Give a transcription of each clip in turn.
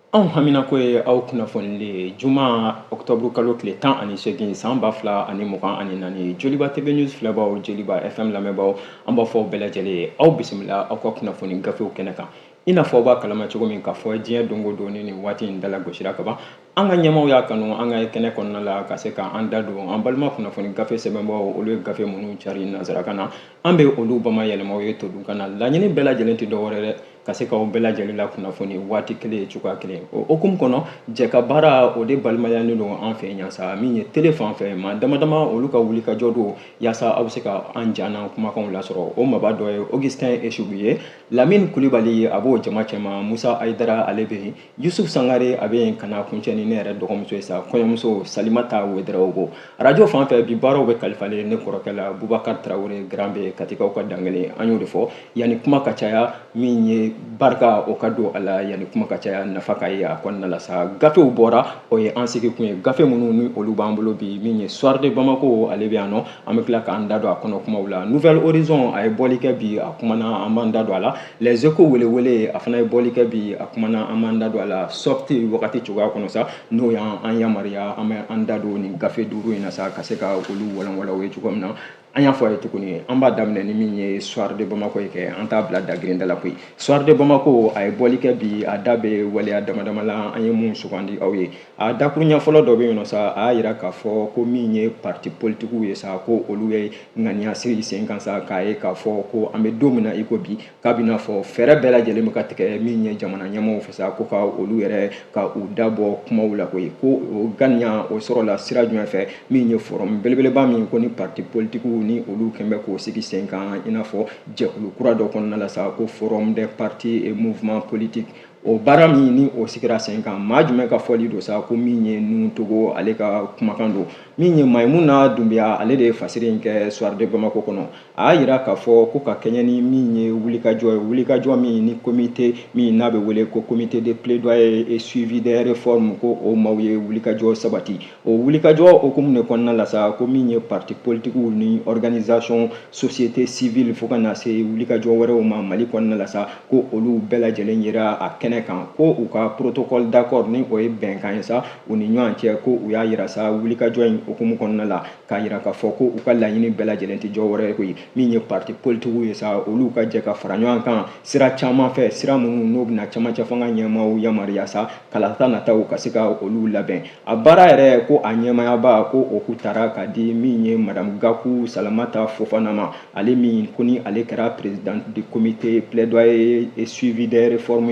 Anw hamina ko ye aw kunnafonilen juma octobre kalo tile 18 san 2024 joliba tv news filɛbaw joliba fm lamɛnbaw an b'a fɔ bɛɛ lajɛlen ye aw bisimila aw ka kunnafoni gafew kɛnɛ kan i n'a fɔ b'a kalama cogo min k'a fɔ diɲɛ dongo don ni waati in dala gosira ka ban an ka ɲɛmaw y'a kanu an ka kɛnɛ kɔnɔna la ka se k'an da don an balima kunnafoni gafe sɛbɛnbaw olu ye gafe minnu cari nanzarakan na an bɛ olu bamayɛlɛmaw ye todunkan na laɲini bɛɛ lajɛlen tɛ dɔwɛrɛ dɛ ka se k'aw bɛɛ lajɛlen la kunnafoni waati kelen cogoya kelen o hukumu kɔnɔ jɛ ka baara o de balimayalen don an fɛ yan sa min ye tele fan fɛ maa dama dama olu ka wuli ka jɔ don yaasa aw bɛ se ka an jana kumakanw lasɔrɔ o maba dɔ ye Augustin Esugu ye Lamine Kulibali a b'o jama cɛma Musa Ayidara ale bɛ yen Yusuf Sangare a bɛ yen ka na kuncɛ ni ne yɛrɛ dɔgɔmuso ye sa kɔɲɔmuso Salimata Wederawogo arajo fan fɛ bi baaraw bɛ kalifalen ne kɔrɔkɛ la Bubakari Tarawele Grand bɛ Katikaw ka dangelen an y'o de fɔ yanni kuma ka caya min ye barika o ka don a la yanni kuma ka caya nafa ka ye a kɔnɔna la sa gafew bɔra o ye an sigi kun ye gafe minnu ni olu b'an bolo bi min ye Soir de Bamako ale bɛ yan nɔ an bɛ tila k'an da don a kɔnɔ kumaw la Nouvelle Horizon a ye bɔli kɛ bi a kumana an b'an da don a la Les Échos welewele a fana ye bɔli kɛ bi a kumana an b'an da don a la sortie wagati cogoya kɔnɔ sa n'o y'an yamaruya an bɛ an da don nin gafe duuru in na sa ka se ka olu walanwala o ye cogo min na an y'a fɔ a ye tuguni an b'a daminɛ ni min ye Soir de Bamako ye kɛ an t'a bila dagirinda la koyi Soir de Bamako a ye bɔli kɛ bi a da bɛ waleya damadama la an ye mun sugandi aw ye a dakuruɲɛ fɔlɔ dɔ bɛ yen nɔ sa a y'a jira k'a fɔ ko min ye parti politiques ye sa ko olu ye ŋaniya sigi sen kan sa k'a ye k'a fɔ ko an bɛ don min na i ko bi k'a bɛna fɔ fɛɛrɛ bɛɛ lajɛlen bɛ ka tigɛ min ye jamana ɲɛmaaw fɛ sa ko ka olu yɛrɛ ka u dabɔ kumaw la koyi ko o ganiya o sɔrɔla sira jumɛn fɛ min ye forum belebeleba min ko ni parti politiques ni olu kɛn bɛ k'o sigi sen kan i n'a fɔ jɛkulu kura dɔ kɔnɔna la sa ko forum des partis et mouvements politiques o baara min ni o sigira sen kan maa jumɛn ka fɔli don sa ko min ye Nuhun ale ka kumakan don min ye Mayimuna Dunbiya ale de ye fasiri in kɛ Soir de Bamako kɔnɔ a y'a jira k'a fɔ ko ka kɛɲɛ ni min ye wulikajɔ ye wulikajɔ min ni comité min n'a bɛ wele ko comité de plaidoyer et suivi des réformes ko o maaw ye wulikajɔ sabati o wulikajɔ hukumu de kɔnɔna la sa ko min ye parti politiques ni organisation société civile fo ka na se wulikajɔ wɛrɛw ma Mali kɔnɔna la sa ko olu bɛɛ lajɛlen yera a kɛnɛ kan ko u ka protocole d'accord ni o ye bɛnkan ye sa u ni ɲɔgɔn cɛ ko u y'a yira sa wulikajɔ in hukumu kɔnɔna la k'a yira k'a fɔ ko u ka laɲini bɛɛ lajɛlen tɛ jɔ wɛrɛ ye koyi min ye parti politiques ye sa olu ka jɛ ka fara ɲɔgɔn kan sira caman fɛ sira minnu n'o bɛna camancɛ fanga ɲɛmaaw yamaruya sa kalata nataw ka se ka olu labɛn a baara yɛrɛ ko a ɲɛmaayaba ko o ku taara ka di min ye Madame Gakou Salamata Fofana ma ale min ko ni ale kɛra président du comité plaidoyer et suivi des réformes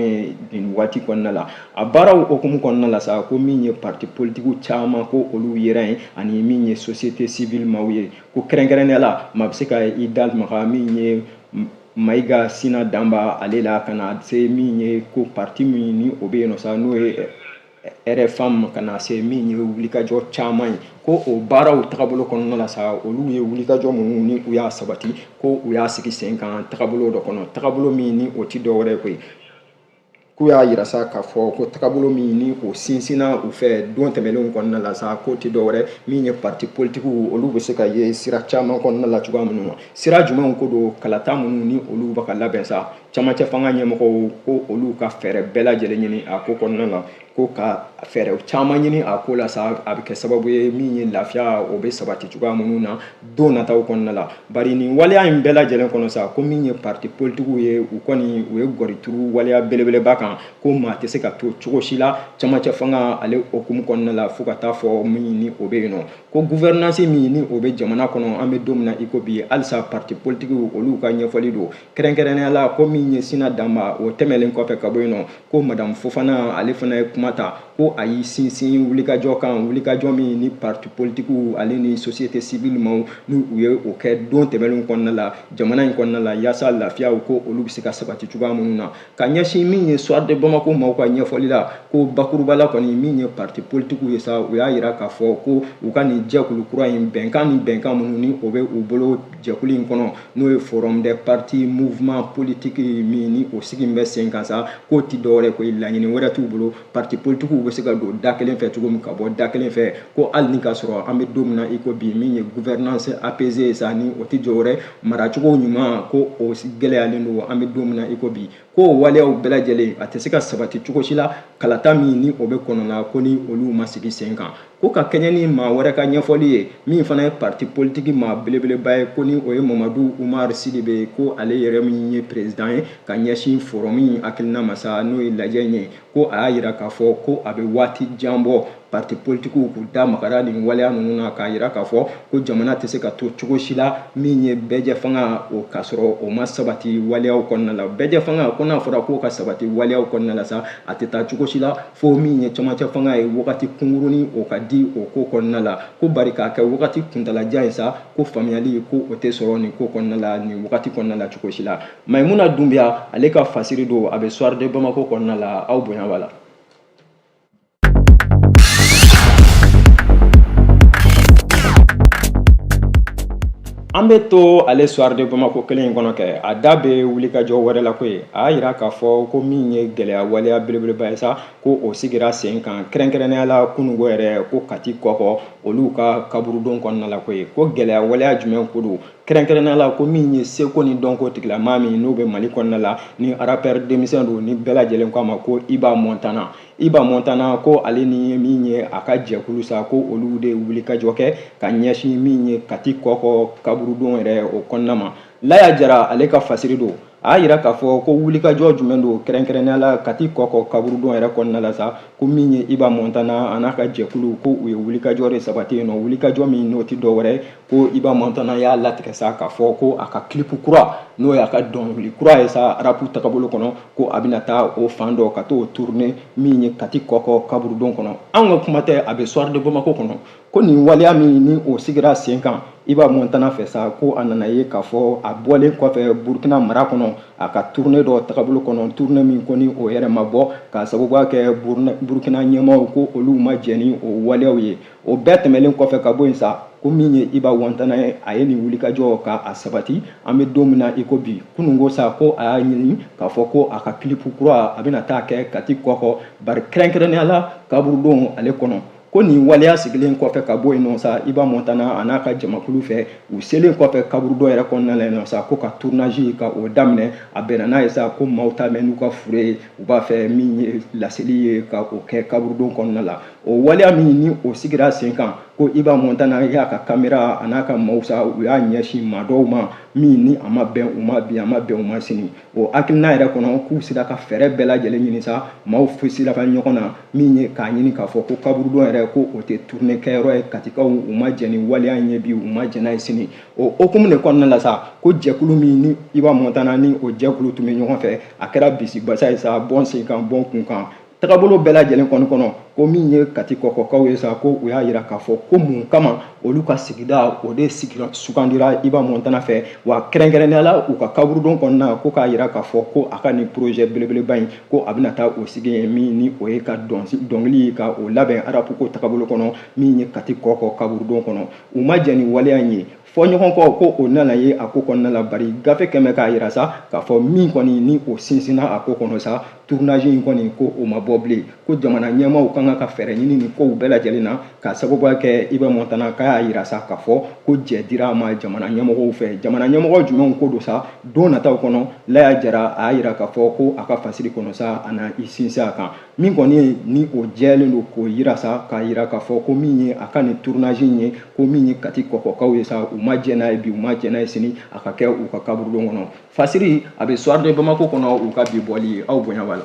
nin waati kɔnɔna la a baaraw hukumu kɔnɔna la sa ko min ye parti politiques caman ko olu yera yen ani min ye société civile maaw ye ko kɛrɛnkɛrɛnnenya la maa bɛ se ka i da maga min ye Mayiga Sina Danba ale la ka na se min ye ko parti min ni o bɛ yen nɔ sa n'o ye RFM ka na se min ye wulikajɔ caman ye ko o baaraw tagabolo kɔnɔna la sa olu ye wulikajɔ minnu ni u y'a sabati ko u y'a sigi sen kan tagabolo dɔ kɔnɔ tagabolo min ni o tɛ dɔwɛrɛ ye koyi k'u y'a yira sa k'a fɔ ko tagabolo min ni o sinsinna u fɛ don tɛmɛnlenw kɔnɔna la sa ko tɛ dɔwɛrɛ min ye parti politiques olu bɛ se ka ye sira caman kɔnɔna la cogoya minnu na sira jumɛnw ko don kalata minnu ni olu bɛ ka labɛn sa camancɛ fanga ɲɛmɔgɔw ko olu ka fɛɛrɛ bɛɛ lajɛlen ɲini a ko kɔnɔna la ko ka fɛɛrɛ caman ɲini a ko la sa a bɛ kɛ sababu ye min ye lafiya o bɛ sabati cogoya minnu na don nataw kɔnɔna la bari nin waleya in bɛɛ lajɛlen kɔnɔ sa ko min ye parti politiques ye u kɔni u ye gɔrituru waleya belebeleba kan ko maa tɛ se ka to cogo si la camancɛ fanga ale hukumu kɔnɔna la fo ka taa fɔ min ni o bɛ yen nɔ ko gouvernance min ni o bɛ jamana kɔnɔ an bɛ don min na i ko bi halisa parti politiques olu ka ɲɛfɔli don kɛrɛnkɛrɛnnenya la ko min ye Sina Danba o tɛmɛlen kɔfɛ ka bɔ yen nɔ ko Madame Fofana ale fana ye kuma ta ko a y'i sinsin wulikajɔ kan wulikajɔ min ni parti politiques ale ni société civile maaw ni u ye o kɛ don tɛmɛnlenw kɔnɔna la jamana in kɔnɔna la yaasa lafiyaw ko olu bɛ se ka sabati cogoya minnu na ka ɲɛsin min ye Soir de Bamako maaw ka ɲɛfɔli la ko bakuruba la kɔni min ye parti politiques ye sa u y'a jira k'a fɔ ko u ka nin jɛkulu kura in bɛnkan minnu ni o bɛ u bolo jɛkulu in kɔnɔ n'o ye forum des partis mouvements politiques politique min ni o sigin bɛ sen kan sa k'o ti dɔwɛrɛ ko laɲini wɛrɛ t'u bolo parti politique bɛ se ka don da kelen fɛ cogo min ka bɔ da kelen fɛ ko hali ni ka sɔrɔ an bɛ don min na i ko bi min ye gouvernance apaisée sa ni o ti jɔwɛrɛ maracogo ɲuman ko o gɛlɛyalen don an bɛ don min na i ko bi ko waleyaw bɛɛ lajɛlen a tɛ se ka sabati cogo si la kalata min ni o bɛ kɔnɔna ko ni olu ma sigi sen kan ko ka kɛɲɛ ni maa wɛrɛ ka ɲɛfɔli ye min fana ye parti politique maa belebeleba ye ko ni o ye Mamadu Umaru Sidibe ko ale yɛrɛ min ye président ye ka ɲɛsin forum in hakilina ma sa n'o ye lajɛ ye ko a y'a jira k'a fɔ ko a bɛ waati jan bɔ parti politique k'u da magara nin waleya ninnu na k'a jira k'a fɔ ko jamana tɛ se ka to cogo si la min ye bɛɛjɛ fanga o k'a sɔrɔ o ma sabati waleyaw kɔnɔna la bɛɛjɛ fanga ko n'a fɔra k'o ka sabati waleyaw kɔnɔna la sa a tɛ taa cogo si la fo min ye camancɛ fanga ye wagati kunkurunin o ka di o ko kɔnɔna la ko bari k'a kɛ wagati kuntalajan ye sa ko faamuyali ko o tɛ sɔrɔ nin ko kɔnɔna la nin wagati kɔnɔna la cogo si la Maimuna Dunbiya ale ka fasiri don a bɛ Soir de Bamako kɔnɔna la aw bonya b'a la. An bɛ to ale Soir de Bamako kelen in kɔnɔ kɛ a da bɛ wulikajɔ wɛrɛ la koyi a y'a jira k'a fɔ ko min ye gɛlɛya waleya belebeleba ye sa ko o sigira sen kan kɛrɛnkɛrɛnnenya la kunungo yɛrɛ ko Kati kɔkɔ olu ka kaburudon kɔnɔna la koyi ko gɛlɛya waleya jumɛn ko don kɛrɛnkɛrɛnnenya la ko min ye seko ni dɔnko tigilamaa min n'o bɛ Mali kɔnɔna la ni rappeur denmisɛn don ni bɛɛ lajɛlen k'a ma ko Iba Montana ko ale ni min ye a ka jɛkulu sa ko olu de wulikajɔ kɛ ka ɲɛsin min ye Kati kɔkɔ kaburudon yɛrɛ o kɔnɔna ma Laya Jara ale ka fasiri don a y'a jira k'a fɔ ko wulikajɔ jumɛn don kɛrɛnkɛrɛnnenya la Kati kɔkɔ kaburudon yɛrɛ kɔnɔna la sa ko min ye Iba Montana a n'a ka jɛkulu ko u ye wulikajɔ de sabati yen nɔ wulikajɔ min n'o ti dɔwɛrɛ ko Iba Montana y'a latigɛ sa k'a fɔ ko a ka clip kura n'o y'a ka dɔnkili kura ye sa rapu tagabolo kɔnɔ ko a bɛna taa o fan dɔ ka t'o tourner min ye Kati kɔkɔ kaburudon kɔnɔ an ka kuma tɛ a bɛ Soir de Bamako kɔnɔ ko nin waleya min ni o sigira sen kan Iba Montana fɛ sa ko a nana ye k'a fɔ a bɔlen kɔfɛ Burkina mara kɔnɔ a ka tournée dɔ tagabolo kɔnɔ tournée min ko ni o yɛrɛ ma bɔ k'a sababuya kɛ Burkina ɲɛmaaw ko olu ma jɛ ni o waleyaw ye o bɛɛ tɛmɛlen kɔfɛ ka bɔ yen sa ko min ye Iba Montana ye a ye nin wulikajɔ ka a sabati an bɛ don min na i ko bi kunungo sa ko a y'a ɲini k'a fɔ ko a ka clip kura a bɛna taa kɛ Kati kɔkɔ bari kɛrɛnkɛrɛnnenya la kaburudon ale kɔnɔ ko nin waleya sigilen kɔfɛ ka bɔ yen nɔ sa Iba Montana a n'a ka jamakulu fɛ u selen kɔfɛ kaburudon yɛrɛ kɔnɔna la yen nɔ sa ko ka tournage ka o daminɛ a bɛnna n'a ye sa ko maaw ta mɛn n'u ka fure ye u b'a fɛ min ye laseli ye ka o kɛ kaburudon kɔnɔna la o waleya min ni o sigira sen kan ko Iba Montana y'a ka caméra a n'a ka maaw sa u y'a ɲɛsin maa dɔw ma min ni a ma bɛn u ma bi a ma bɛn u ma sini o hakilina yɛrɛ kɔnɔ k'u sera ka fɛɛrɛ bɛɛ lajɛlen ɲini sa maaw sera ka ɲɔgɔn na min ye k'a ɲini k'a fɔ ko kaburudon yɛrɛ ko o tɛ tournée kɛyɔrɔ ye Katikaw u ma jɛ ni waleya in ye bi u ma jɛ n'a ye sini o hokumu de kɔnɔna la sa ko jɛkulu min ni Iba Montana ni o jɛkulu tun bɛ ɲɔgɔn fɛ a kɛra bisibasa ye sa bɔn sen kan bɔn kun kan tagabolo bɛɛ lajɛlen kɔnɔ ko min ye Kati kɔkɔkaw ye sa ko u y'a jira k'a fɔ ko mun kama olu ka sigida o de sugandira Iba Montana fɛ wa kɛrɛnkɛrɛnnenya la u ka kaburudon kɔnɔna ko k'a jira k'a fɔ ko a ka nin projet belebeleba in ko a bɛna taa o sigi yen min ni o ye ka dɔnkili ka o labɛn arabu ko tagabolo kɔnɔ min ye Kati kɔkɔ kaburudon kɔnɔ u ma jɛ ni waleya in ye fɔ ɲɔgɔn kɔ ko o nana ye a ko kɔnɔna la bari gafe kɛmɛ k'a jira sa k'a fɔ min kɔni ni o sinsinna a ko kɔnɔ sa tournage in kɔni ko o ma bɔ bilen ko jamana ɲɛmaaw kan ka fɛɛrɛ ɲini nin kow bɛɛ lajɛlen na ka sababuya kɛ Iba Montana k'a y'a jira sa k'a fɔ ko jɛ dira a ma jamana ɲɛmɔgɔw fɛ jamana ɲɛmɔgɔ jumɛnw ko don sa don nataw kɔnɔ Laya Jara a y'a jira k'a fɔ ko a ka fasiri kɔnɔ sa a na i sinsin a kan min kɔni ye ni o jɛlen don k'o jira sa k'a jira k'a fɔ ko min ye a ka nin tournage in ye ko min ye Kati kɔkɔkaw ye sa u ma jɛ n'a ye bi u ma jɛ n'a ye sini a ka kɛ u ka kaburudon kɔnɔ fasiri a bɛ Soir de Bamako kɔnɔ u ka bi bɔli ye aw bonya b'a la.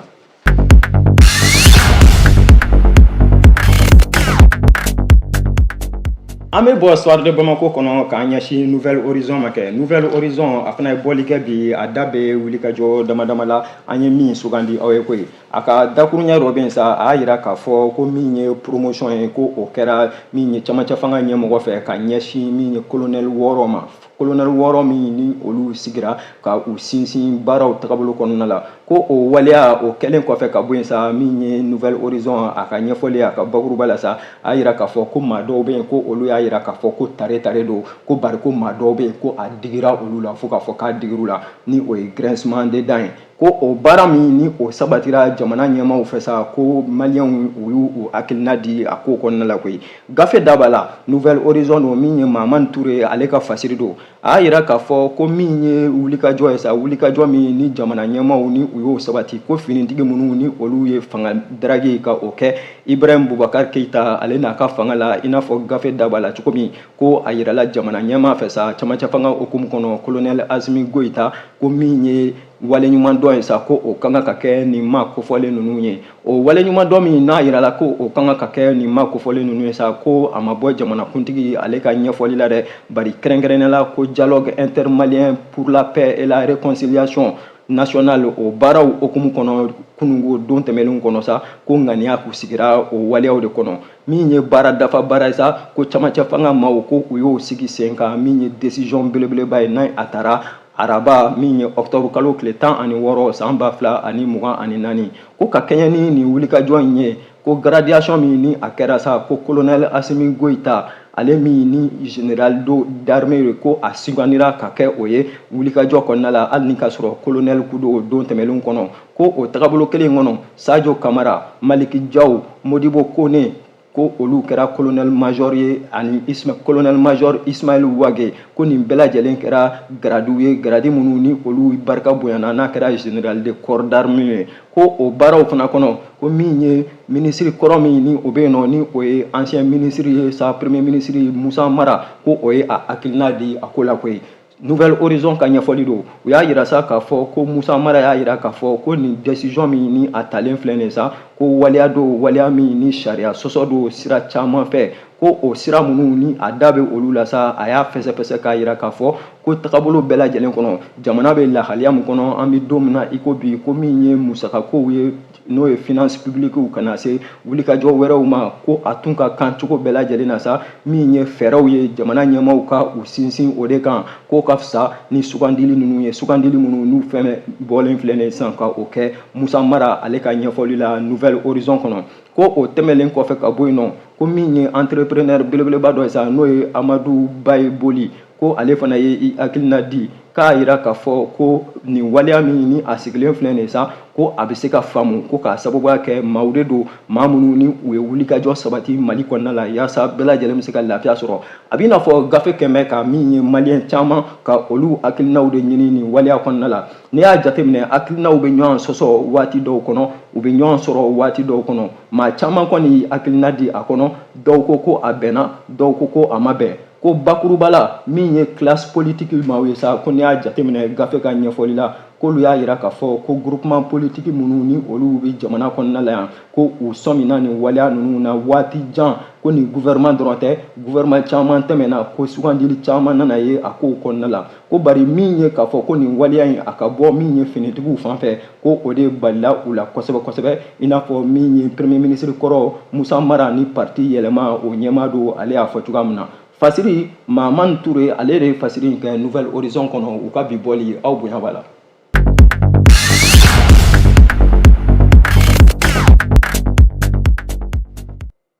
An bɛ bɔ Soir de Bamako kɔnɔ k'an ɲɛsin Nouvelle Horizon ma kɛ Nouvelle Horizon a fana ye bɔli kɛ bi a da bɛ wulikajɔ damadama la an ye min sugandi aw ye koyi a ka dakuruɲɛ dɔ bɛ yen sa a y'a jira k'a fɔ ko min ye promotion ye ko o kɛra min ye camancɛ fanga ɲɛmɔgɔ fɛ ka ɲɛsin min ye colonel wɔɔrɔ ma colonel wɔɔrɔ min ni olu sigira ka u sinsin baaraw tagabolo kɔnɔna la ko o waleya o kɛlen kɔfɛ ka bɔ yen sa min ye Nouvelle Horizon a ka ɲɛfɔli a ka bakuruba la sa a yira k'a fɔ ko maa dɔw bɛ yen ko olu y'a yira k'a fɔ ko tare don ko bari ko maa dɔw bɛ yen ko a digira olu la fo k'a fɔ k'a digir'u la ni o ye grincement des dents ye ko o baara min ni o sabatira jamana ɲɛmaaw fɛ sa ko maliyɛnw u y'u hakilina di a ko kɔnɔna la koyi gafe da b'a la Nouvelle Horizon don min ye Mamani Ture ale ka fasiri don a y'a yira k'a fɔ ko min ye wulikajɔ ye sa wulikajɔ min ni jamana ɲɛmaaw ni u y'o sabati ko finitigi minnu ni olu ye fanga daragi ka o kɛ Ibrahim Boubacar Keita ale n'a ka fanga la i n'a fɔ gafe da b'a la cogo min ko a yirala jamana ɲɛmaa fɛ sa camancɛ fanga hukumu kɔnɔ colonel Asimi Goita ko min ye waleɲuman dɔ ye sa ko o kan ka kɛ nin ma kofɔlen ninnu ye o waleɲuman dɔ min n'a yirala ko o kan ka kɛ nin ma kofɔlen ninnu ye sa ko a ma bɔ jamanakuntigi ale ka ɲɛfɔli la dɛ bari kɛrɛnkɛrɛnnenya ko dialogue intermalien pour la paix et la réconciliation nationale o baaraw hukumu kɔnɔ kunungo don tɛmɛnlen kɔnɔ sa ko ŋaniya k'u sigira o waleyaw de kɔnɔ min ye baara dafa baara ye sa ko camancɛ fanga maaw ko u y'o sigi sen kan min ye décision belebeleba ye n'a a taara araba min ye octobre kalo tile 16 san 2024 ko ka kɛɲɛ ni nin wulikajɔ in ye ko gradation min ni a kɛra sa ko colonel Asimi Goita ale min ni général d'armée ko a sugandira ka kɛ o ye wulikajɔ kɔnɔna la hali ni ka sɔrɔ colonel kudo o don tɛmɛnlen kɔnɔ ko o tagabolo kelen kɔnɔ Sadio Kamara Maliki Diaw Modibo Kone ko olu kɛra colonel major ye ani colonel major Ismaël Wage ko nin bɛɛ lajɛlen kɛra gradiw ye gradi minnu ni olu barika bonyana n'a kɛra général de corps d'armée ye ko o baaraw fana kɔnɔ ko min ye ministre kɔrɔ min ni o bɛ yen nɔ ni o ye ancien ministre ye sa premier ministre Musa Mara ko o ye a hakilina di a ko la koyi Nouvelle Horizon ka ɲɛfɔli don u y'a yira sa k'a fɔ ko Musa Mara y'a yira k'a fɔ ko nin décision min ni a talen filɛ nin sa ko waleya don waleya min ni sariya sɔsɔ don sira caman fɛ ko o sira minnu ni a da bɛ olu la sa a y'a fɛsɛfɛsɛ k'a yira k'a fɔ ko tagabolo bɛɛ lajɛlen kɔnɔ jamana bɛ lahaliya min kɔnɔ an bɛ don min na i ko bi ko min ye musakakow ye n'o ye finance publique kana se wulikajɔ wɛrɛw ma ko a tun ka kan cogo bɛɛ lajɛlen na sa min ye fɛɛrɛw ye jamana ɲɛmaaw ka u sinsin o de kan ko ka fisa ni sugandili ninnu ye sugandili minnu n'u fɛn bɔlen filɛ nin sisan ka o kɛ Musa Mara ale ka ɲɛfɔli la Nouvelle Horizon kɔnɔ ko o tɛmɛlen kɔfɛ ka bɔ yen nɔ ko min ye entrepreneur belebeleba dɔ ye sa n'o ye Amadu Baye Boli ko ale fana ye hakilina di k'a yira k'a fɔ ko nin waleya min ni a sigilen filɛ nin sa ko a bɛ se ka faamu ko k'a sababuya kɛ maaw de don maa minnu ni u ye wulikajɔ sabati Mali kɔnɔna la yaasa bɛɛ lajɛlen bɛ se ka lafiya sɔrɔ a bɛ i n'a fɔ gafe kɛmɛ ka min ye maliyɛn caman ka olu hakilinaw de ɲini nin waleya kɔnɔna la n'i y'a jateminɛ hakilinaw bɛ ɲɔgɔn sɔsɔ waati dɔw kɔnɔ u bɛ ɲɔgɔn sɔrɔ waati dɔw kɔnɔ maa caman kɔni hakilina di a kɔnɔ dɔw ko a bɛnna dɔw ko a ma bɛn ko bakuruba la min ye classe politique maaw ye sa ko n'i y'a jateminɛ gafe ka ɲɛfɔli la k'olu y'a yira k'a fɔ ko groupement politique minnu ni olu bɛ jamana kɔnɔna la yan ko u sɔmina nin waleya ninnu na waati jan ko nin gouvernement dɔrɔn tɛ gouvernement caman tɛmɛna ko sugandili caman nana ye a kow kɔnɔna la ko bari min ye k'a fɔ ko nin waleya in a ka bɔ min ye finitigiw fan fɛ ko o de balila u la kosɛbɛ kosɛbɛ i n'a fɔ min ye premier ministre kɔrɔ Musa Mara ni parti yɛlɛma o ɲɛmaa don ale y'a fɔ cogoya min na fasiri Mamani Ture ale de ye fasiri in kɛ Nouvelle Horizon kɔnɔ u ka bi bɔli aw bonya b'a la.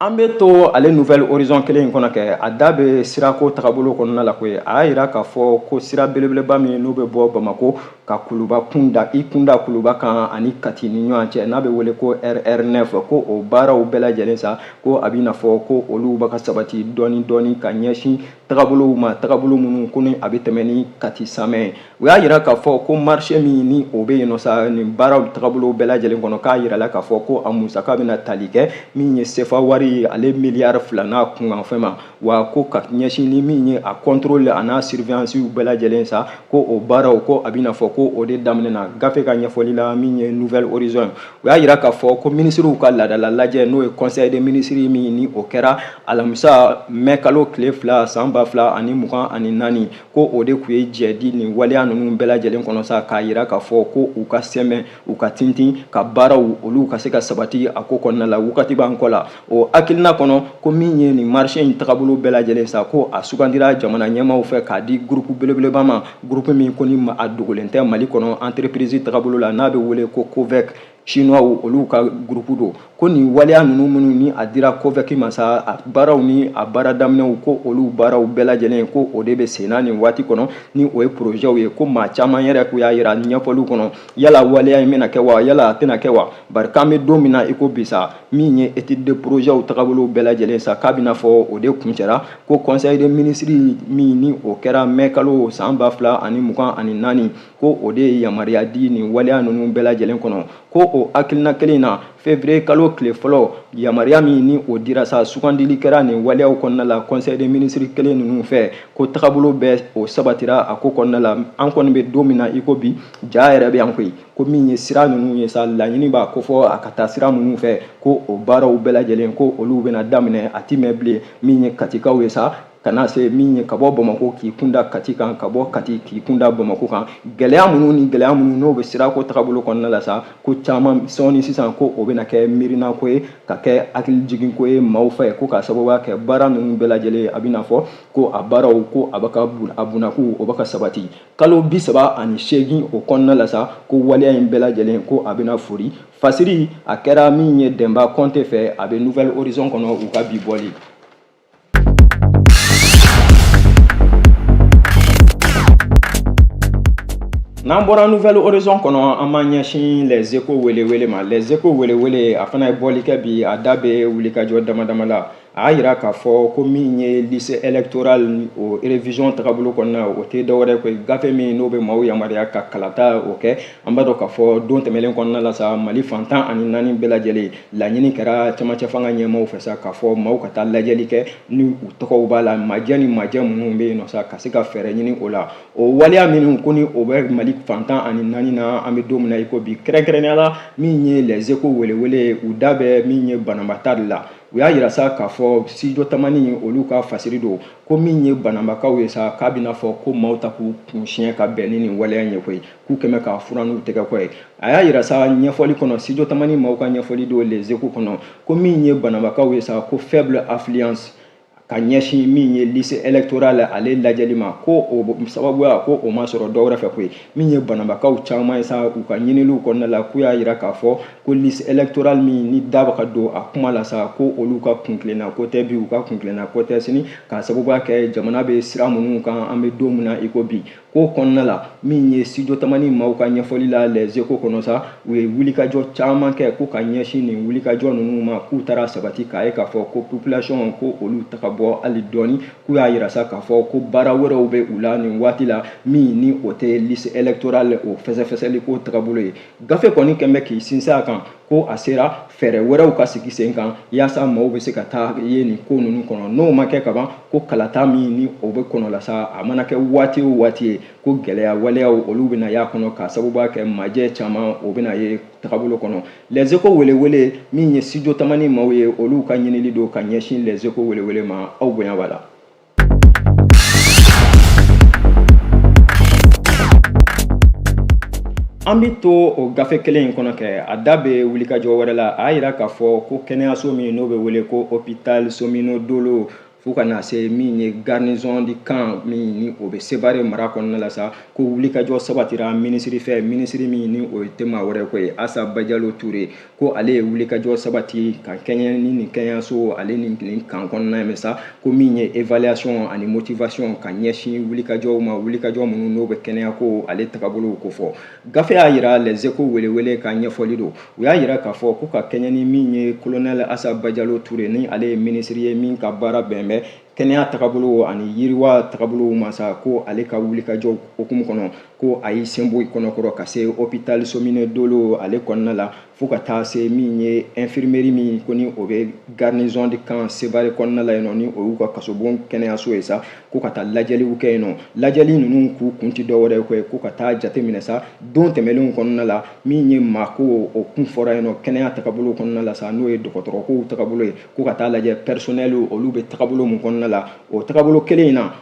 An bɛ to ale Nouvelle Horizon kelen in kɔnɔ kɛ a da bɛ sirako tagabolo kɔnɔna la koyi a y'a yira k'a fɔ ko sira belebeleba min n'o bɛ bɔ Bamako ka Kuluba kunda i kunda Kuluba kan ani Kati ni ɲɔgɔn cɛ n'a bɛ wele ko RR9 ko o baaraw bɛɛ lajɛlen sa ko a bɛ i n'a fɔ ko olu bɛ ka sabati dɔɔni dɔɔni ka ɲɛsin tagabolow ma tagabolo minnu ko ni a bɛ tɛmɛ ni Kati samɛ u y'a yira k'a fɔ ko marché min ni o bɛ yen nɔ sa nin baaraw tagabolow bɛɛ lajɛlen kɔnɔ k'a yirala k'a fɔ ko a musaka bɛna tali kɛ min ye CFA wari ale miliyari 2 n'a kunkanfɛn ma wa ko ka ɲɛsin ni min ye a contrôle a n'a surveillance bɛɛ lajɛlen sa ko o baaraw ko a bɛ i n'a fɔ ko o de daminɛna gafe ka ɲɛfɔli la min ye Nouvelle Horizon u y'a yira k'a fɔ ko ministrew ka laadala lajɛ n'o ye conseil des ministres min ni o kɛra alamisa mai kalo tile 2 san 2024 ko o de tun ye jɛdi nin waleya ninnu bɛɛ lajɛlen kɔnɔ sa k'a yira k'a fɔ ko u ka sɛmɛ u ka tintin ka baaraw olu ka se ka sabati a ko kɔnɔna la wagati b'an kɔ la o hakilina kɔnɔ ko min ye nin marché in tagabolo bɛɛ lajɛlen sa ko a sugandira jamana ɲɛmaaw fɛ k'a di groupe belebeleba ma groupe min ko ni a dogolen tɛ Mali kɔnɔ entreprise tagabolo la n'a bɛ wele ko COVEC chinois olu ka groupe do ko nin waleya ninnu minnu ni a dira COVEC ma sa a baaraw ni a baara daminɛw ko olu baaraw bɛɛ lajɛlen ko o de bɛ senna nin waati kɔnɔ ni o ye projets ye ko maa caman yɛrɛ ko y'a yira ɲɛfɔliw kɔnɔ yala waleya in bɛna kɛ wa yala a tɛna kɛ wa bari k'an bɛ don min na i ko bi sa min ye étude de projets tagabolo bɛɛ lajɛlen sa k'a bɛna fɔ o de kuncɛra ko conseil des ministres min ni o kɛra mai kalo san 2024 ko o de ye yamaruya di nin waleya ninnu bɛɛ lajɛlen kɔnɔ ko o hakilina kelen na février kalo tile fɔlɔ yamaruya min ni o dira sa sugandili kɛra nin waleyaw kɔnɔna la conseil des ministres kelen ninnu fɛ ko tagabolo bɛɛ o sabatira a ko kɔnɔna la an kɔni bɛ don min na i ko bi ja yɛrɛ bɛ yan koyi ko min ye sira ninnu ye sa laɲini b'a ko fɔ a ka taa sira minnu fɛ ko o baaraw bɛɛ lajɛlen ko olu bɛna daminɛ a ti mɛn bilen min ye katikaw ye sa kana se min ye ka bɔ Bamako k'i kunda Kati kan ka bɔ Kati k'i kunda Bamako kan gɛlɛya minnu n'o bɛ sirako tagabolo kɔnɔna la sa ko caman sɔɔni sisan ko o bɛna kɛ miirina ko ye ka kɛ hakili ko ye maaw fɛ ko ka sababuya kɛ baara ninnu bɛɛ lajɛlen a bɛna fɔ ko a baaraw ko a bɛ ka a bunaku o bɛ ka sabati kalo 38 o kɔnɔna la sa ko waleya in bɛɛ lajɛlen ko a bɛna fori fasiri a kɛra min ye Demba Conte fɛ a bɛ Nouvelle Horizon kɔnɔ u ka bi bɔli. N'an bɔra Nouvelle Horizon kɔnɔ an b'an ɲɛsin les échos welewele ma les échos welewele a fana ye bɔli kɛ bi a da bɛ wulikajɔ damadama la a y'a yira k'a fɔ ko min ye lycée électoral o révision tagabolo kɔnɔna o tɛ dɔwɛrɛ ko gafe min n'o bɛ maaw yamaruya ka kalata o kɛ an b'a dɔn k'a fɔ don tɛmɛnen kɔnɔna la sa Mali fantan ani 4 bɛɛ lajɛlen laɲini kɛra camancɛ fanga ɲɛmaaw fɛ sa k'a fɔ maaw ka taa lajɛli kɛ ni u tɔgɔw b'a la majɛ ni majɛ minnu bɛ yen nɔ sa ka se ka fɛɛrɛ ɲini o la o waleya minnu ko ni o bɛ Mali fantan ani 4 na an bɛ don min na i ko bi kɛrɛnkɛrɛnnenya la min ye les échos welewele u da bɛ min ye Bananbata de la u y'a yira sa k'a fɔ studio tamani olu ka fasiri don ko min ye bananbakaw ye sa k'a bɛna fɔ ko maaw ta k'u kunsiɲɛ ka bɛn ni nin waleya in ye koyi k'u kɛmɛ k'a furan n'u tɛgɛ kɔ ye a y'a yira sa ɲɛfɔli kɔnɔ studio tamani maaw ka ɲɛfɔli don les échos kɔnɔ ko min ye bananbakaw ye sa ko faible affluence ka ɲɛsin min ye lycée électoral ale lajɛli ma ko o sababuya ko o ma sɔrɔ dɔwɛrɛ fɛ koyi min ye bananbakaw caman ye sa u ka ɲiniliw kɔnɔna la k'u y'a yira k'a fɔ ko lycée électoral min ni da bɛ ka don a kuma la sa ko olu ka kunkilenna ko tɛ bi u ka kunkilenna ko tɛ sini k'a sababuya kɛ jamana bɛ sira minnu kan an bɛ don min na i ko bi ko kɔnɔna la min ye studio tamani maaw ka ɲɛfɔli la les échos kɔnɔ sa u ye wulikajɔ caman kɛ ko ka ɲɛsin nin wulikajɔ ninnu ma k'u taara sabati k'a ye k'a fɔ ko population ko olu ta ka bɔ hali dɔɔni k'u y'a yira sa k'a fɔ ko baara wɛrɛw bɛ u la nin waati la min ni o tɛ lycée électoral o fɛsɛfɛsɛli ko tagabolo ye gafe kɔni kɛn bɛ k'i sinsin a kan ko a sera fɛɛrɛ wɛrɛw ka sigi sen kan yaasa maaw bɛ se ka taa ye nin ko ninnu kɔnɔ n'o ma kɛ kaban ko kalata min ni o bɛ kɔnɔ la sa a mana kɛ waati o waati ye ko gɛlɛya waleyaw olu bɛna y'a kɔnɔ k'a sababuya kɛ majɛ caman o bɛna ye tagabolo kɔnɔ les échos welewele min ye studio tamani maaw ye olu ka ɲinili don ka ɲɛsin les échos welewele ma aw bonya b'a la. An bɛ to o gafe kelen in kɔnɔ kɛ a da bɛ wulikajɔ wɛrɛ la a y'a yira k'a fɔ ko kɛnɛyaso min n'o bɛ wele ko hôpital Somino Dolo fo ka na se min ye garnison di camp min ni o bɛ Sevare mara kɔnɔna la sa ko wulikajɔ sabatira minisiri fɛ minisiri min ni o tɛ maa wɛrɛ ko ye Asa Bajalo Ture ko ale ye wulikajɔ sabati ka kɛɲɛ ni nin kɛnɛyaso ale ni kan kɔnɔna ye sa ko min ye évaluation ani motivation ka ɲɛsin wulikajɔw ma wulikajɔ minnu n'o bɛ kɛnɛya ko ale tagabolo ko fɔ gafe y'a yira les échos welewele ka ɲɛfɔli don u y'a yira k'a fɔ ko ka kɛɲɛ ni min ye colonel Asa Bajalo Ture ni ale ye minisiri ye min ka baara bɛn bɛ kɛnɛya tagabolo ani yiriwa tagabolo ma sa ko ale ka wulikajɔ hukumu kɔnɔ ko a y'i senbɔ i kɔnɔkɔrɔ ka se hôpital Somino Dolo ale kɔnɔna la fo ka taa se min ye infirmerie min ko ni o bɛ garnison de camp Sevare kɔnɔna la yen nɔ ni o y'u ka kasobon kɛnɛyaso ye sa ko ka taa lajɛliw kɛ yen nɔ lajɛli ninnu k'u kun ti dɔwɛrɛ ko ye ko ka taa jateminɛ sa don tɛmɛlenw kɔnɔna la min ye maa ko o kun fɔra yen nɔ kɛnɛya tagabolo kɔnɔna la sa n'o ye dɔgɔtɔrɔkow tagabolo ye ko ka taa lajɛ personnel olu bɛ tagabolo mun kɔnɔna kɔnɔna la o tagabolo kelen in na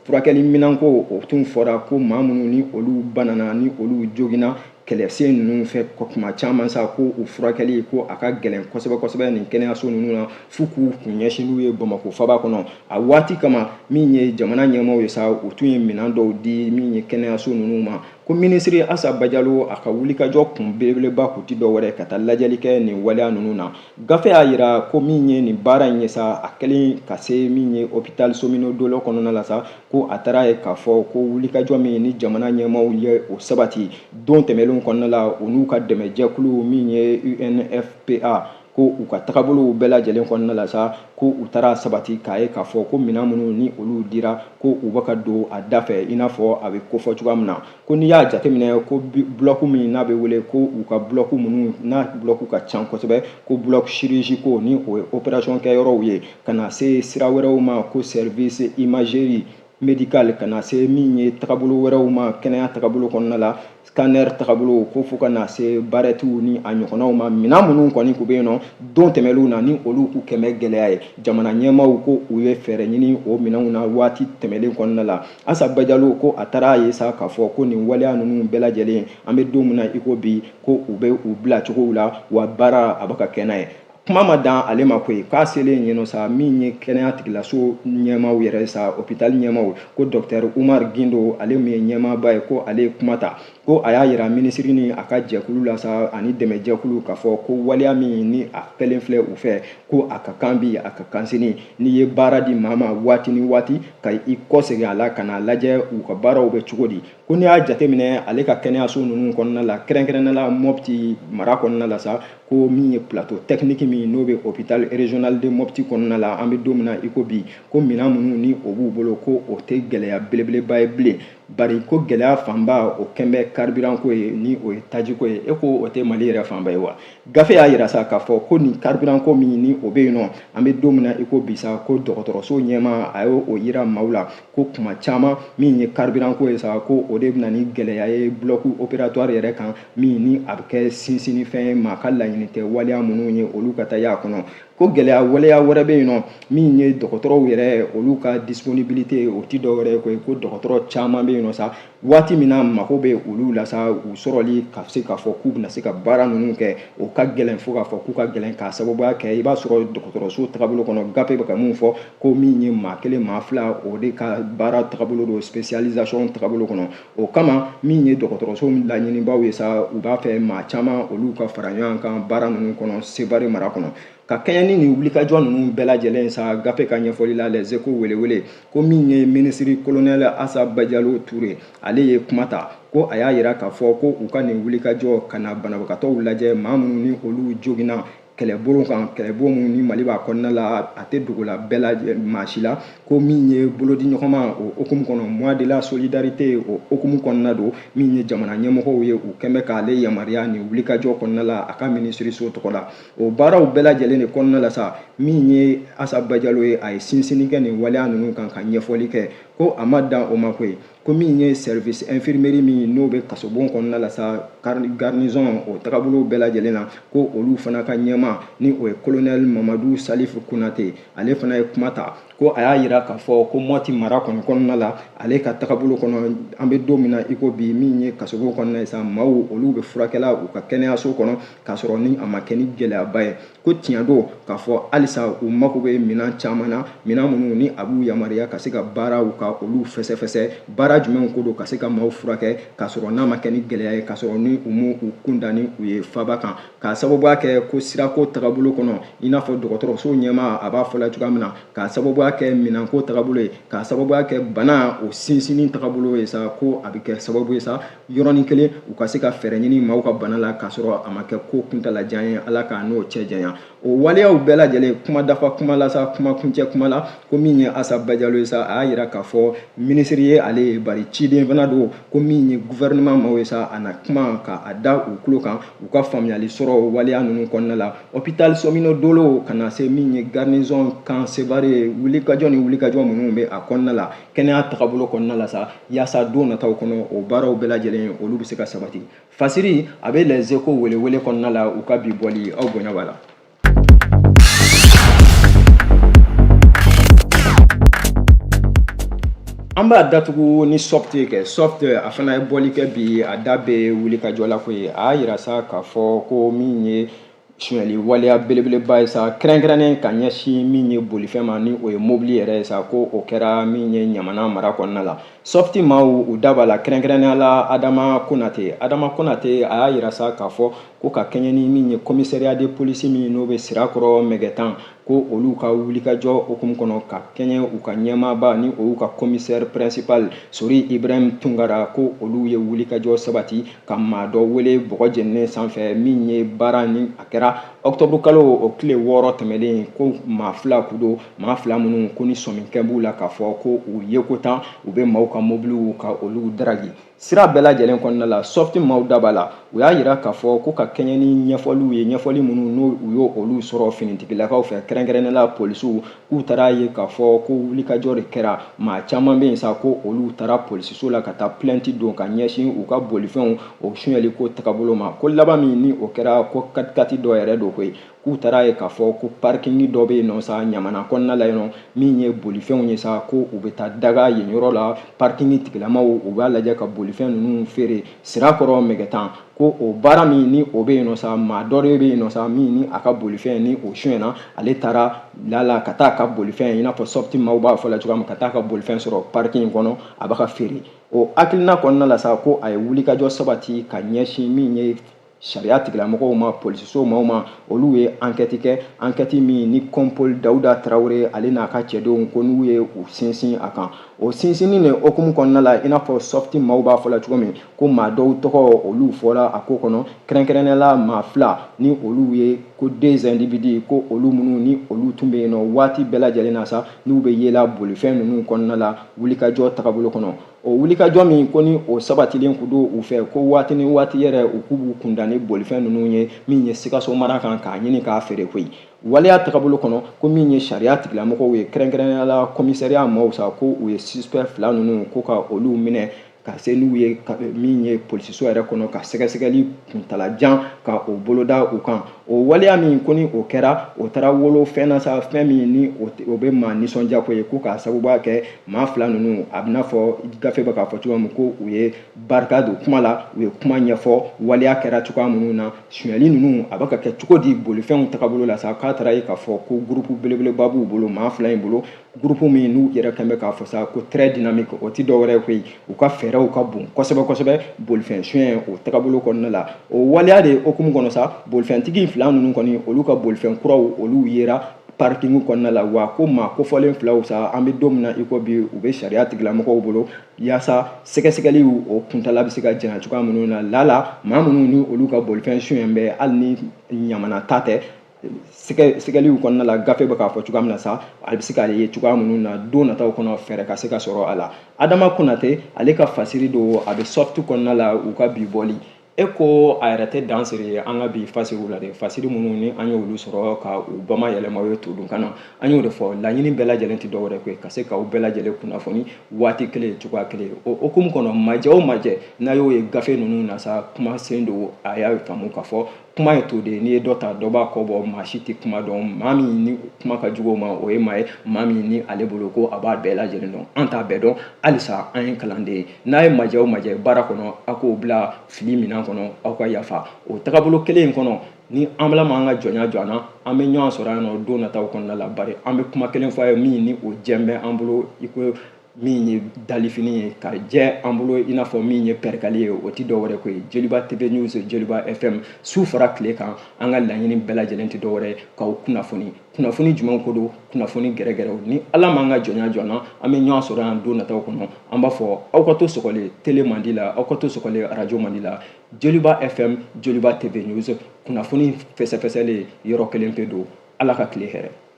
furakɛli minanko o tun fɔra ko maa minnu ni olu banana ni olu joginna kɛlɛsen ninnu fɛ kuma caman sa ko u furakɛli ko a ka gɛlɛn kosɛbɛ nin kɛnɛyaso ninnu na f'u k'u kun ɲɛsin n'u ye Bamakɔ faba kɔnɔ a waati kama min ye jamana ɲɛmaaw ye sa u tun ye minɛn dɔw di min ye kɛnɛyaso ninnu ma ko minisiri Asa Bajalo a ka wulikajɔ kun belebeleba kun ti dɔ wɛrɛ ka taa lajɛli kɛ nin waleya ninnu na gafe y'a yira ko min ye nin baara in ye sa a kɛlen ka se min ye hôpital Somino Dolo kɔnɔna la sa ko a taara ye k'a fɔ ko wulikajɔ min ni jamana ɲɛmaaw ye o sabati don tɛmɛlenw kɔnɔna la u n'u ka dɛmɛjɛkulu min ye UNFPA ko u ka tagabolow bɛɛ lajɛlen kɔnɔna la sa ko u taara sabati k'a ye k'a fɔ ko minɛn minnu ni olu dira ko u bɛ ka don a da fɛ i n'a fɔ a bɛ kofɔ cogoya min na ko n'i y'a jateminɛ ko bloc min n'a bɛ wele ko u ka bloc minnu n'a bloc ka ca kosɛbɛ ko bloc chirurgicaux ni o ye opération kɛyɔrɔw ye ka na se sira wɛrɛw ma ko service imagerie médical ka na se min ye tagabolo wɛrɛw ma kɛnɛya tagabolo kɔnɔna la scanner tagabolo ko fo ka na se barɛtiw ni a ɲɔgɔnnaw ma minɛn minnu kɔni kun bɛ yen nɔ don tɛmɛlenw na ni olu k'u kɛmɛ gɛlɛya ye jamana ɲɛmaaw ko u ye fɛɛrɛ ɲini o minɛnw na waati tɛmɛlen kɔnɔna la Asa Bajalo ko a taara ye sa k'a fɔ ko nin waleya ninnu bɛɛ lajɛlen an bɛ don min na i ko bi ko u bɛ u bila cogow la wa baara a bɛ ka kɛ n'a ye kuma ma dan ale ma koyi k'a selen yen nɔ sa min ye kɛnɛya tigilaso ɲɛmaaw yɛrɛ sa hôpital ɲɛmaaw ko Dr Umar Gindo ale min ye ɲɛmaaba ye ko ale ye kuma ta ko a y'a yira minisiri ni a ka jɛkulu la sa ani dɛmɛjɛkulu k'a fɔ ko waleya min ni a kɛlen filɛ u fɛ ko a ka kan bi a ka kan sini n'i ye baara di maa ma waati ni waati ka i kɔsegin a la ka n'a lajɛ u ka baaraw bɛ cogo di ko n'i y'a jateminɛ ale ka kɛnɛyaso ninnu kɔnɔna la kɛrɛnkɛrɛnnenya la Mopti mara kɔnɔna la sa ko min ye plateau technique min n'o bɛ hôpital régional de Mopti kɔnɔna la an bɛ don min na i ko bi ko minɛn minnu ni o b'u bolo ko o tɛ gɛlɛya belebeleba ye bilen bari ko gɛlɛya fanba o kɛn bɛ carburant ko ye ni o ye taji ko ye e ko o tɛ Mali yɛrɛ fanba ye wa gafe y'a yira sa k'a fɔ ko nin carburant ko min ni o bɛ yen nɔ an bɛ don min na i ko bi sa ko dɔgɔtɔrɔso ɲɛmaa a y'o yira maaw la ko kuma caman min ye carburant ko ye sa ko o de bɛna ni gɛlɛya ye bloc opératoire yɛrɛ kan min ni a bɛ kɛ sinsinnifɛn ye maa ka laɲini tɛ waleya minnu ye olu ka taa y'a kɔnɔ ko gɛlɛya waleya wɛrɛ bɛ yen nɔ min ye dɔgɔtɔrɔw yɛrɛ olu ka disponibilité o ti dɔ wɛrɛ ye ko dɔgɔtɔrɔ caman bɛ yen nɔ sa waati min na mago bɛ olu la sa u sɔrɔli ka se k'a fɔ k'u bɛna se ka baara ninnu kɛ o ka gɛlɛn fo k'a fɔ k'u ka gɛlɛn k'a sababuya kɛ i b'a sɔrɔ dɔgɔtɔrɔso tagabolo kɔnɔ gafe bɛ ka mun fɔ ko min ye maa kelen maa fila o de ka baara tagabolo don spécialisation tagabolo kɔnɔ o kama min ye dɔgɔtɔrɔso laɲinibaw ye sa u b'a fɛ maa caman olu ka fara ɲɔgɔn kan baara ninnu kɔnɔ Sevare mara kɔnɔ ka kɛɲɛ ni nin wulikajɔ ninnu bɛɛ lajɛlen sa gafe ka ɲɛfɔli la Les Échos welewele ko min ye minisiri colonel Asa Bajalo Touré ale ye kuma ta ko a y'a yira k'a fɔ ko u ka nin wulikajɔ ka na banabagatɔw lajɛ maa minnu ni olu joginna kɛlɛbolo kan kɛlɛbolo minnu ni Mali b'a kɔnɔna la a tɛ dogo la bɛɛ la maa si la ko min ye bolodi ɲɔgɔnma o hukumu kɔnɔ mois de la solidarité o hukumu kɔnɔna don min ye jamana ɲɛmɔgɔw ye u kɛn bɛ k'ale yamaruya nin wulikajɔ kɔnɔna la a ka minisiriso tɔgɔ la o baaraw bɛɛ lajɛlen de kɔnɔna la sa min ye Asa Bajalo ye a ye sinsinni kɛ nin waleya ninnu kan ka ɲɛfɔli kɛ ko a ma dan o ma koyi ko min ye service infirmerie min n'o bɛ kasobon kɔnɔna la sa garnison o tagabolo bɛɛ lajɛlen na ko olu fana ka ɲɛma ni o ye colonel Mamadou Salif Konate ale fana ye kuma ta ko a y'a yira k'a fɔ ko Mopti mara kɔnɔna la ale ka tagabolo kɔnɔ an bɛ don min na i ko bi min ye kasobon kɔnɔna ye sa maaw olu bɛ furakɛla u ka kɛnɛyaso kɔnɔ k'a sɔrɔ ni a ma kɛ ni gɛlɛyaba ye ko tiɲɛ don k'a fɔ halisa u mako bɛ minɛn caman na minɛn minnu ni a b'u yamaruya ka se ka baaraw ka olu fɛsɛfɛsɛ baara jumɛnw ko don ka se ka maaw furakɛ k'a sɔrɔ n'a ma kɛ ni gɛlɛya ye k'a sɔrɔ ni u m'u kunda ni u ye faba kan k'a sababuya kɛ ko sirako tagabolo kɔnɔ i n'a fɔ dɔgɔtɔrɔso ɲɛmaa a b'a fɔ la cogoya min na k'a sababuya kɛ minɛnko tagabolo ye k'a sababuya kɛ bana o sinsinni tagabolo ye sa ko a bɛ kɛ sababu ye sa yɔrɔnin kelen u ka se ka fɛɛrɛ ɲini maaw ka bana la k'a sɔrɔ a ma kɛ ko kuntalajan ye ala k'a n'o cɛ janya o waleyaw bɛɛ lajɛlen kuma dafa kuma la sa kuma kuncɛ kuma la ko min ye Asa Bajalo ye sa a y'a yira k'a fɔ minisiri ye ale ye bari ciden fana don ko min ye gouvernement maaw ye sa a na kuma k'a da u tulo kan u ka faamuyali sɔrɔ waleya ninnu kɔnɔna la hôpital Somino Dolo ka na se min ye garnison kan Sevare wulikajɔ ni wulikajɔ minnu bɛ a kɔnɔna la kɛnɛya tagabolo kɔnɔna la sa yaasa don nataw kɔnɔ o baaraw bɛɛ lajɛlen olu bɛ se ka sabati fasiri a bɛ Les Échos welewele kɔnɔna la u ka bi bɔli aw bonya b'a la an b'a datugu ni soft kɛ soft a fana ye bɔli kɛ bi a da bɛ wuli ka jɔ la ko ye a y'a yira sa k'a fɔ ko min ye suɲɛli waleya belebeleba ye sa kɛrɛnkɛrɛnnen ka ɲɛsin min ye bolifɛn ma ni o ye mobili yɛrɛ ye sa ko o kɛra min ye ɲamana mara kɔnɔna la softi maaw u da b'a la kɛrɛnkɛrɛnnenya la Adama Konate a y'a yira sa k'a fɔ ko ka kɛɲɛ ni min ye commissariat de police min n'o bɛ Sirakɔrɔ Mɛgɛtan ko olu ka wulikajɔ hukumu kɔnɔ ka kɛɲɛ u ka ɲɛmaaba ni o y'u ka commissaire principal Sori Ibrahim Tungara ko olu ye wulikajɔ sabati ka maa dɔ wele bɔgɔ jeninen sanfɛ min ye baara ni a kɛra octobre kalo o tile 6 tɛmɛlen ko maa fila kudo maa fila minnu ko ni sɔminkɛ b'u la k'a fɔ ko u ye ko tan u bɛ maaw ka mobiliw ka olu daragi sira bɛɛ lajɛlen kɔnɔna la softi maaw da b'a la u y'a yira k'a fɔ ko ka kɛɲɛ ni ɲɛfɔliw ye ɲɛfɔli minnu n'u y'o olu sɔrɔ finitigilakaw fɛ kɛrɛnkɛrɛnnenya polisiw k'u taara ye k'a fɔ ko wulikajɔ de kɛra maa caman bɛ yen sa ko olu taara polisiso la ka taa plainte don ka ɲɛsin u ka bolifɛnw o suɲɛli ko tagabolo ma ko laban min ni o kɛra ko katikati dɔ yɛrɛ do koyi k'u taara ye k'a fɔ ko parking dɔ bɛ yen nɔ sa ɲamana kɔnɔna la yen nɔ min ye bolifɛnw ye sa ko u bɛ taa daga yen yɔrɔ la parking tigilamaw u b'a lajɛ ka bolifɛn ninnu feere Sirakɔrɔ Mɛgɛtan ko o baara min ni o bɛ yen nɔ sa maa dɔ de bɛ yen nɔ sa min ni a ka bolifɛn ni o suɲɛna ale taara lala ka taa ka bolifɛn i n'a fɔ softi maaw b'a fɔ la cogoya min ka taa ka bolifɛn sɔrɔ parking kɔnɔ a b'a ka feere o hakilina kɔnɔna la sa ko a ye wulikajɔ sabati ka ɲɛsin min ye sariya tigilamɔgɔw ma polisiso maaw ma olu ye enquête kɛ enquête min ni Kɔnpol Dawuda Tarawele ale n'a ka cɛdenw ko n'u ye u sinsin a kan o sinsinni de hukumu kɔnɔna la i n'a fɔ softi maaw b'a fɔ la cogo min ko maa dɔw tɔgɔ olu fɔra a ko kɔnɔ kɛrɛnkɛrɛnnenya la maa fila ni olu ye ko deux individus ko olu minnu ni olu tun bɛ yen nɔ waati bɛɛ lajɛlen na sa n'u bɛ yela bolifɛn ninnu kɔnɔna la wulikajɔ tagabolo kɔnɔ o wulikajɔ min ko ni o sabatilen kun don u fɛ ko waati ni waati yɛrɛ u k'u b'u kunda ni bolifɛn ninnu ye min ye Sikaso mara kan k'a ɲini k'a feere koyi waleya tagabolo kɔnɔ ko min ye sariya tigilamɔgɔw ye kɛrɛnkɛrɛnnenya la commissariat maaw sa ko u ye suspect fila ninnu ko ka olu minɛ ka se n'u ye min ye polisiso yɛrɛ kɔnɔ ka sɛgɛsɛgɛli kuntalajan ka o boloda u kan o waleya min ko ni o kɛra o taara wolo fɛn na sa fɛn min ni o bɛ maa nisɔndiya ko ye ko k'a sababuya kɛ maa fila ninnu a bɛna fɔ gafe bɛ k'a fɔ cogoya min ko u ye barika don kuma la u ye kuma ɲɛfɔ waleya kɛra cogoya minnu na suɲɛli ninnu a bɛ ka kɛ cogo di bolifɛnw tagabolo la sa k'a taara ye k'a fɔ ko groupe belebeleba b'u bolo maa fila in bolo groupe min n'u yɛrɛ kɛn bɛ k'a fɔ sa ko très dynamique o ti dɔwɛrɛ ye koyi u ka fɛɛrɛw ka bon kosɛbɛ kosɛbɛ bolifɛn suɲɛ o tagabolo kɔnɔna la o waleya de hukumu kɔnɔ sa bolifɛntigi fila ninnu kɔni olu ka bolifɛn kuraw olu yera parking kɔnɔna la wa ko maa kofɔlen filaw sa an bɛ don min na i ko bi u bɛ sariya tigilamɔgɔw bolo yaasa sɛgɛsɛgɛliw o kuntala bɛ se ka janya cogoya minnu na lala maa minnu ni olu ka bolifɛn suɲɛ bɛ hali ni ɲamana ta tɛ sɛgɛliw kɔnɔna la gafe bɛ k'a fɔ cogoya min na sa a bɛ se k'a ye cogoya minnu na don nataw kɔnɔ fɛɛrɛ ka se ka sɔrɔ a la Adama Konate ale ka fasiri don a bɛ softi kɔnɔna la u ka bi bɔli e ko a yɛrɛ tɛ dan siri an ka bi fasiriw la dɛ fasiri minnu ni an y'olu sɔrɔ ka u bamayɛlɛma o ye to dun kana an y'o de fɔ laɲini bɛɛ lajɛlen tɛ dɔwɛrɛ koyi ka se k'aw bɛɛ lajɛlen kunnafoni waati kelen cogoya kelen o hukumu kɔnɔ majɛ o majɛ n'a y'o ye gafe ninnu na sa kuma sen don a y'a faamu k'a fɔ kuma ye to de n'i ye dɔ ta dɔ b'a kɔ bɔ maa si tɛ kuma dɔn maa min ni kuma ka jugu o ma o ye maa ye maa min ni ale bolo ko a b'a bɛɛ lajɛlen dɔn an t'a bɛɛ dɔn halisa an ye kalanden ye n'a ye majɛ o majɛ baara kɔnɔ aw k'o bila fili minan kɔnɔ aw ka yafa o tagabolo kelen in kɔnɔ ni an bala ma an ka jɔnya jɔ an na an bɛ ɲɔgɔn sɔrɔ yan nɔ don nataw kɔnɔna la bari an bɛ kuma kelen fɔ a ye min ni o jɛn bɛ an bolo i ko min ye dalifini ye ka jɛ an bolo i n'a fɔ min ye pɛrikali ye o ti dɔwɛrɛ ko ye Joliba TV News Joliba FM su fara tile kan an ka laɲini bɛɛ lajɛlen ti dɔwɛrɛ ye k'aw kunnafoni jumɛn ko don kunnafoni gɛrɛgɛrɛw ni ala m'an ka jɔnya jɔ an na an bɛ ɲɔgɔn sɔrɔ yan don nataw kɔnɔ an b'a fɔ aw ka to sɔgɔlen télé mandi la aw ka to sɔgɔlen radio mandi la Joliba FM Joliba TV News kunnafoni fɛsɛfɛsɛlen yɔrɔ kelen pe don ala ka tile hɛrɛ